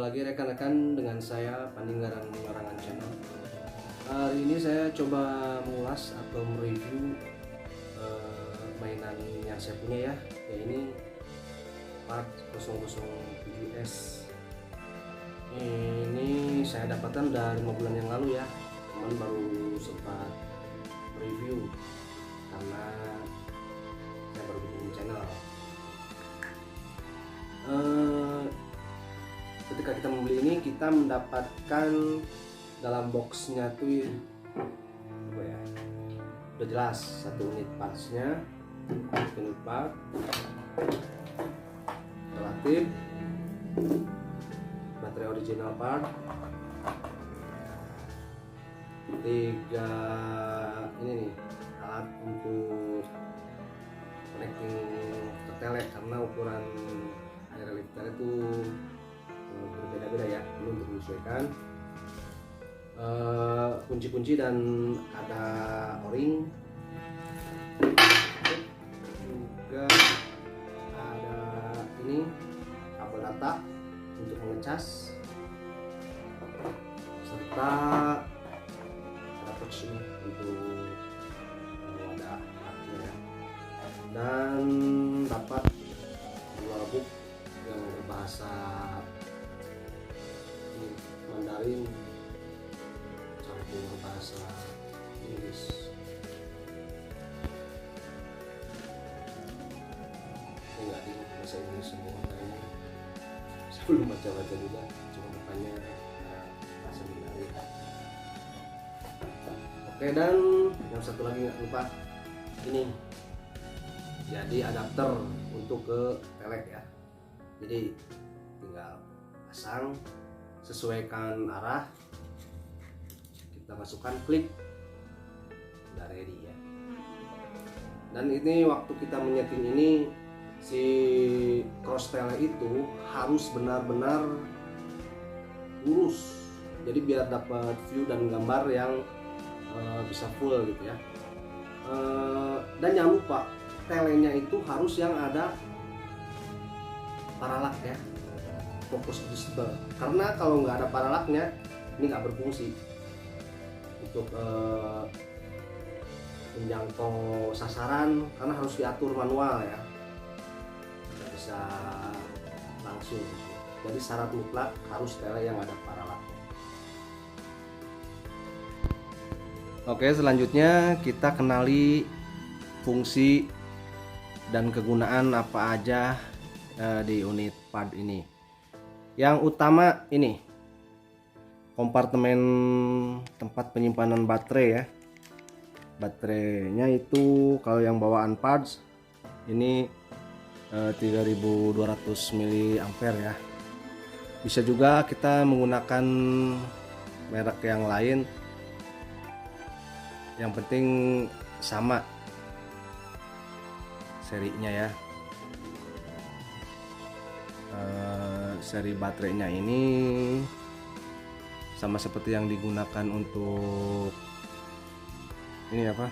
lagi rekan-rekan dengan saya Paninggaran Menyorangan Channel. Hari ini saya coba mengulas atau mereview mainan yang saya punya ya, ini Part 007S. Ini saya dapatkan dari 5 bulan yang lalu ya, teman baru sempat review karena saya baru bikin channel. Ketika kita membeli ini, kita mendapatkan dalam boxnya tuh apa ya, udah jelas 1 unit partsnya, 1 unit part relatif, baterai original part, 3 ini nih alat untuk connecting ke tele, karena ukuran air relief tele itu berbeda-beda ya, ini untuk menyesuaikan. Kunci-kunci dan ada o-ring, juga ada ini kabel data untuk mengecas, serta ada pouch ini untuk wadah hardnya ya. Dan dapat 2 book yang berbahasa Mandarin campur bahasa Inggris. Enggak di bahasa Inggris semua kayaknya. Saya belum baca-baca juga, cuma bukanya bahasa Mandarin. Oke, dan yang satu lagi nggak lupa ini, jadi adapter untuk ke telek ya. Jadi tinggal pasang, sesuaikan arah, kita masukkan, klik, udah ready ya. Dan ini waktu kita menyeting ini, si cross tele itu harus benar-benar lurus, jadi biar dapat view dan gambar yang bisa full gitu ya. Dan jangan lupa telenya itu harus yang ada paralak ya, fokus adjustable, karena kalau nggak ada paralaknya ini nggak berfungsi untuk menjangkau sasaran, karena harus diatur manual ya, nggak bisa langsung. Jadi syarat mutlak harus tele yang ada paralak. Oke, selanjutnya kita kenali fungsi dan kegunaan apa aja di unit part ini. Yang utama ini kompartemen tempat penyimpanan baterai ya. Baterainya itu kalau yang bawaan parts ini 3200 mAh ya. Bisa juga kita menggunakan merek yang lain, yang penting sama serinya ya. Seri baterainya ini sama seperti yang digunakan untuk ini apa,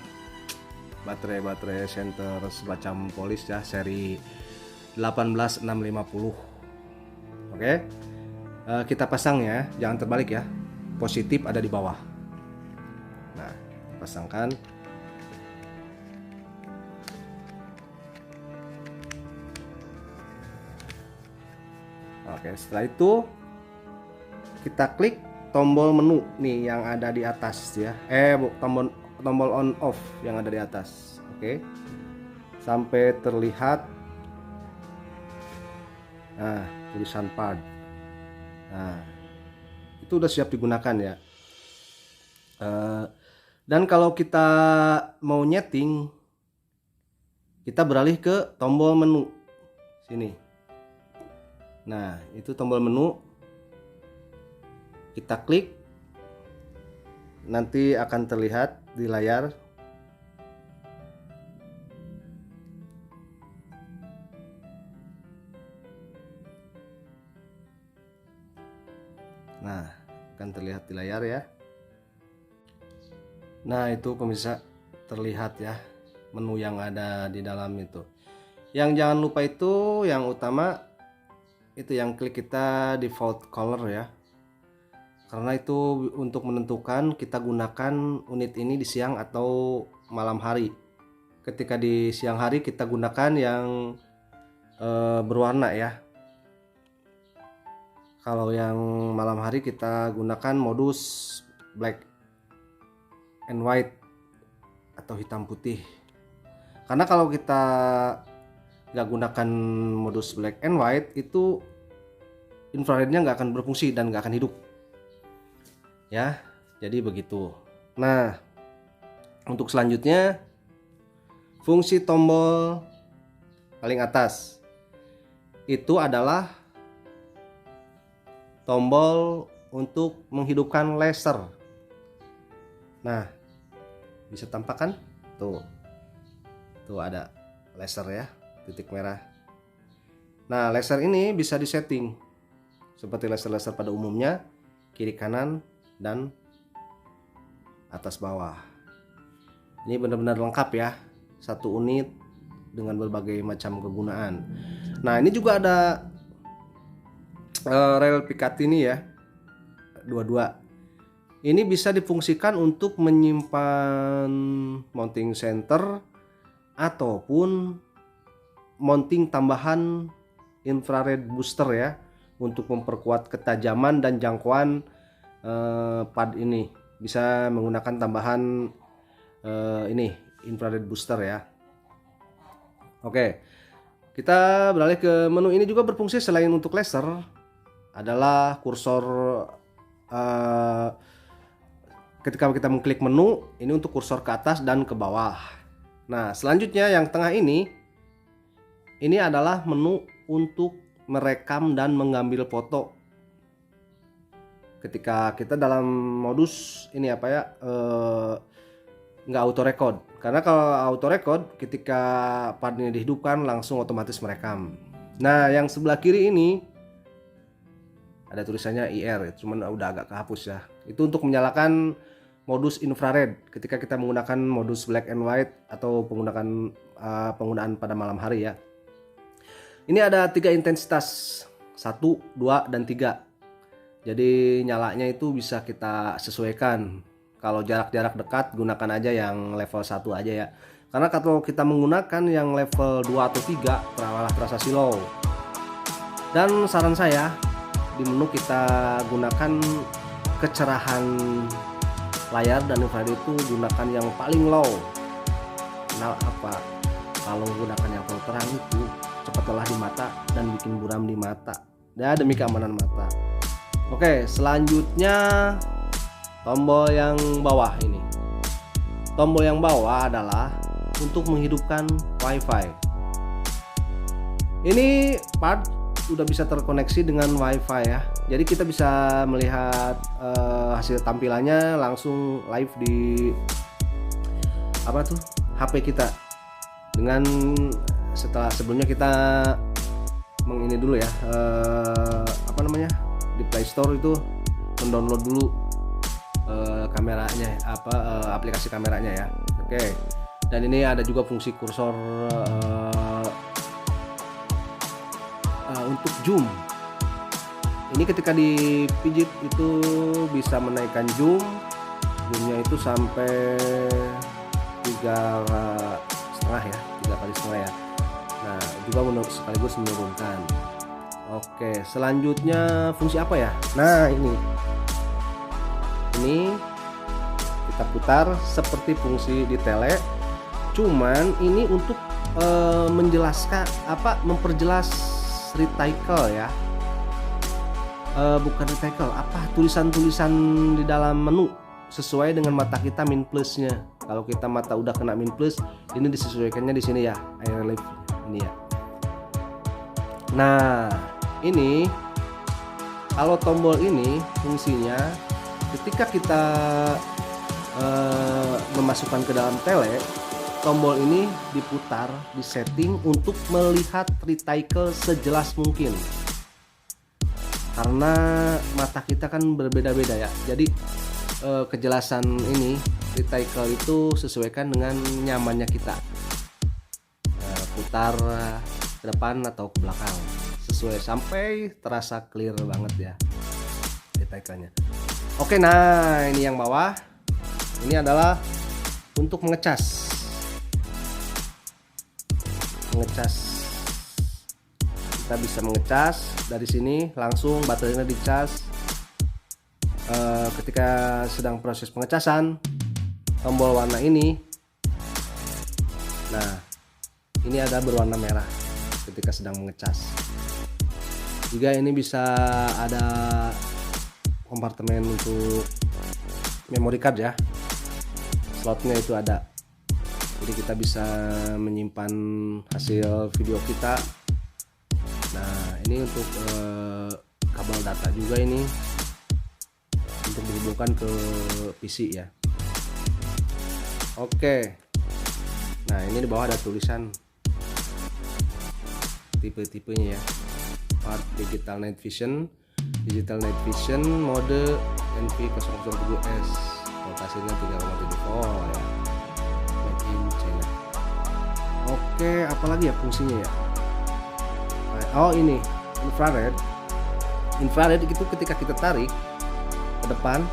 baterai center semacam polis ya, seri 18650. Oke, kita pasang ya, jangan terbalik ya, positif ada di bawah. Nah, pasangkan. Oke, setelah itu kita klik tombol menu nih yang ada di atas ya, tombol on off yang ada di atas. Oke, sampai terlihat tulisan part. Nah, itu udah siap digunakan ya. Dan kalau kita mau nyeting, kita beralih ke tombol menu sini. Nah, itu tombol menu, kita klik, nanti akan terlihat di layar. Nah, akan terlihat di layar ya. Nah, itu pemirsa, terlihat ya menu yang ada di dalam itu. Yang jangan lupa itu yang utama itu yang klik kita default color ya, karena itu untuk menentukan kita gunakan unit ini di siang atau malam hari. Ketika di siang hari kita gunakan yang berwarna ya, kalau yang malam hari kita gunakan modus black and white atau hitam putih. Karena kalau kita nggak gunakan modus black and white, itu infrarednya nggak akan berfungsi dan nggak akan hidup ya, jadi begitu. Nah, untuk selanjutnya fungsi tombol paling atas itu adalah tombol untuk menghidupkan laser. Nah, bisa tampakkan tuh ada laser ya, titik merah. Nah, laser ini bisa disetting seperti laser-laser pada umumnya, kiri kanan dan atas bawah. Ini benar-benar lengkap ya, satu unit dengan berbagai macam kegunaan. Nah, ini juga ada rel Picatinny ya, 22. Ini bisa difungsikan untuk menyimpan mounting center ataupun mounting tambahan infrared booster ya, untuk memperkuat ketajaman dan jangkauan pad ini. Bisa menggunakan tambahan ini infrared booster ya. Oke, kita beralih ke menu. Ini juga berfungsi selain untuk laser, adalah kursor. Ketika kita mengklik menu, ini untuk kursor ke atas dan ke bawah. Nah, selanjutnya yang tengah ini adalah menu untuk merekam dan mengambil foto. Ketika kita dalam modus ini apa ya, nggak auto record. Karena kalau auto record, ketika pad ini dihidupkan langsung otomatis merekam. Nah, yang sebelah kiri ini ada tulisannya IR, cuman udah agak kehapus ya. Itu untuk menyalakan modus infrared ketika kita menggunakan modus black and white atau penggunaan pada malam hari ya. Ini ada 3 intensitas, 1, 2, dan 3. Jadi nyalanya itu bisa kita sesuaikan. Kalau jarak-jarak dekat gunakan aja yang level 1 aja ya. Karena kalau kita menggunakan yang level 2 atau 3 malah terasa slow. Dan saran saya, di menu kita gunakan kecerahan layar dan infrared itu gunakan yang paling low. Nah, apa? Kalau gunakan yang terlalu terang itu cepat lelah di mata dan bikin buram di mata. Ya, demi keamanan mata. Oke, selanjutnya tombol yang bawah ini. Tombol yang bawah adalah untuk menghidupkan WiFi. Ini pad udah bisa terkoneksi dengan WiFi ya. Jadi kita bisa melihat hasil tampilannya langsung live di HP kita. Dengan sebelumnya kita mengini dulu ya, di Play Store itu mendownload dulu kameranya, aplikasi kameranya ya. Oke. Dan ini ada juga fungsi kursor untuk zoom. Ini ketika dipijit itu bisa menaikkan zoomnya itu sampai 3,5 ya, 3 kali setengah ya. Nah, juga sekaligus menurunkan. Oke, selanjutnya fungsi apa ya? Nah, ini kita putar seperti fungsi di tele, cuman ini untuk memperjelas reticle ya, bukan reticle, tulisan-tulisan di dalam menu sesuai dengan mata kita min plusnya. Kalau kita mata udah kena min plus, ini disesuaikannya di sini ya, air relief ini ya. Nah, ini kalau tombol ini fungsinya ketika kita memasukkan ke dalam tele, tombol ini diputar, disetting untuk melihat reticle sejelas mungkin. Karena mata kita kan berbeda-beda ya. Jadi kejelasan ini reticle itu sesuaikan dengan nyamannya kita. Putar ke depan atau ke belakang sesuai sampai terasa clear banget ya detailnya. Oke, nah ini yang bawah ini adalah untuk mengecas. Kita bisa mengecas dari sini langsung baterainya dicas. Ketika sedang proses pengecasan, tombol warna ini, nah ini ada berwarna merah ketika sedang mengecas. Juga ini bisa ada kompartemen untuk memory card ya, slotnya itu ada, jadi kita bisa menyimpan hasil video kita. Nah ini untuk kabel data juga, ini untuk dihubungkan ke PC ya. Oke, nah ini di bawah ada tulisan tipe-tipenya ya. Part Digital Night Vision mode NV007S, voltasenya 3,7 volt ya, made in China. Oke, apalagi ya fungsinya ya? Oh ini infrared itu ketika kita tarik ke depan,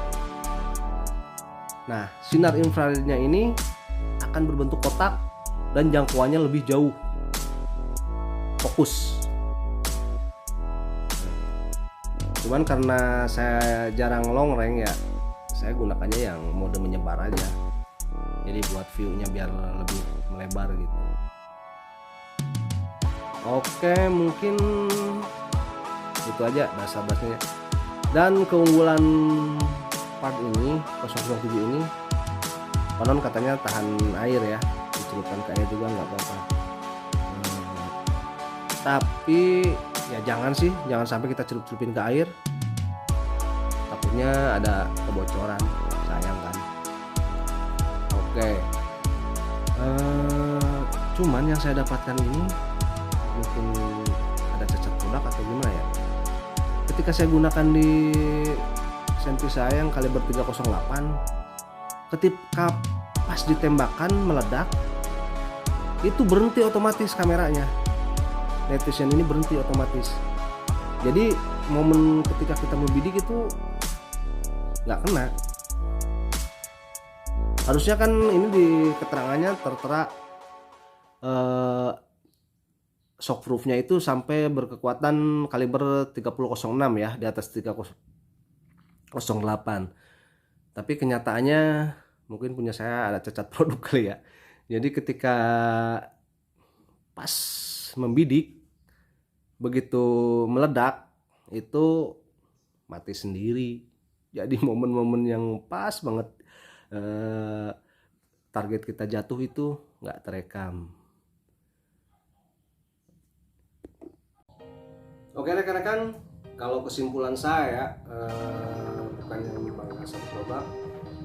nah sinar infrarednya ini akan berbentuk kotak dan jangkauannya lebih jauh, fokus. Cuman karena saya jarang long range ya, saya gunakannya yang mode menyebar aja, jadi buat view-nya biar lebih melebar gitu. Oke, mungkin itu aja dasar-dasarnya. Dan keunggulan part ini 007 ini, konon katanya tahan air ya, dicelupkan ke air juga nggak apa-apa. Tapi ya jangan sampai kita celup-celupin ke air, takutnya ada kebocoran, sayang kan. Oke, cuman yang saya dapatkan ini mungkin ada cacat produk atau gimana ya. Ketika saya gunakan di senpi saya yang kaliber 308, ketika pas ditembakkan meledak, itu berhenti otomatis kameranya. Night vision ini berhenti otomatis. Jadi momen ketika kita membidik itu nggak kena. Harusnya kan ini di keterangannya tertera shockproofnya itu sampai berkekuatan kaliber 3006 ya, di atas 3008. Tapi kenyataannya mungkin punya saya ada cacat produk kali ya. Jadi ketika pas membidik, begitu meledak itu mati sendiri. Jadi momen-momen yang pas banget target kita jatuh itu nggak terekam. Oke rekan-rekan, kalau kesimpulan saya bukannya memang asal produk,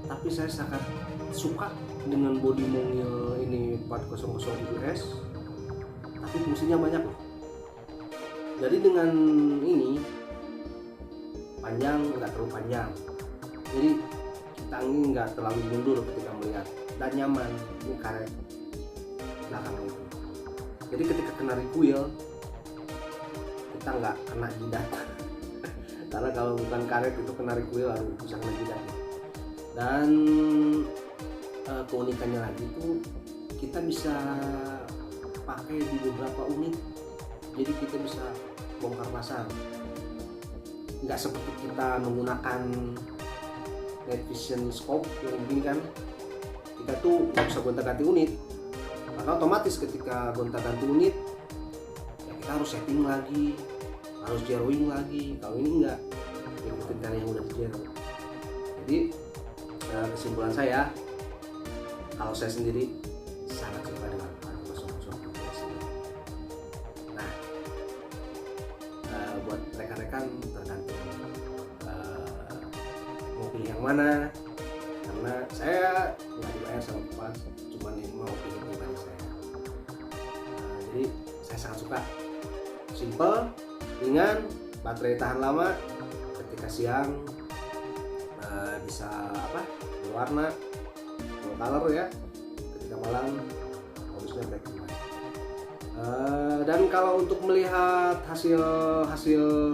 tapi saya sangat suka dengan body mongil ini 4007S. Tapi fungsinya banyak loh. Jadi dengan ini panjang, nggak terlalu panjang, jadi kita ini nggak terlalu mundur ketika melihat, dan nyaman. Ini karet belakang itu, jadi ketika kena recoil kita nggak kena jidat. Karena kalau bukan karet itu kena recoil harus bisa kena jidat. Dan keunikannya lagi itu kita bisa pakai di beberapa unit, jadi kita bisa bongkar pasang, nggak seperti kita menggunakan night vision scope yang begini kan, kita tuh nggak bisa gonta-ganti unit, karena otomatis ketika gonta-ganti unit ya kita harus setting lagi, harus zeroing lagi. Kalau ini enggak, ikutin cara yang udah di zero. Jadi kesimpulan saya, kalau saya sendiri sangat suka dengan buat rekan-rekan tergantung mau pilih yang mana, karena saya nggak dibayar sama Pas, cuman ini mau pilih pribadi saya. Jadi saya sangat suka, simple, ringan, baterai tahan lama, ketika siang bisa berwarna, full color ya, ketika malam modusnya black and white. Dan kalau untuk melihat hasil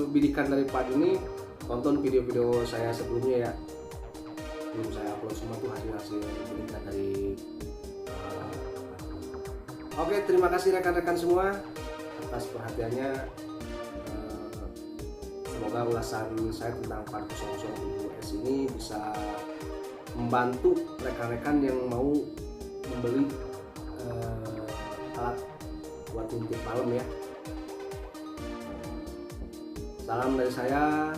bidikan dari part ini, tonton video-video saya sebelumnya ya. Belum saya upload semua tuh hasil bidikan dari Oke, terima kasih rekan-rekan semua atas perhatiannya. Semoga ulasan saya tentang part 007S ini bisa membantu rekan-rekan yang mau membeli alat buat ngintip malam ya. Salam dari saya,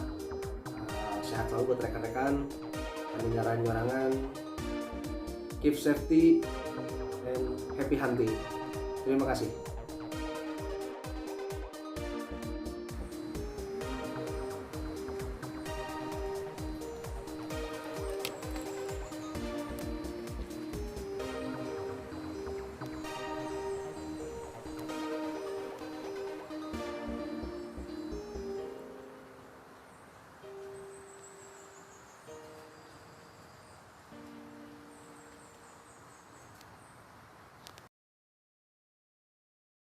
sehat selalu buat rekan-rekan, pendengaran-nyorangan, keep safety and happy hunting. Terima kasih.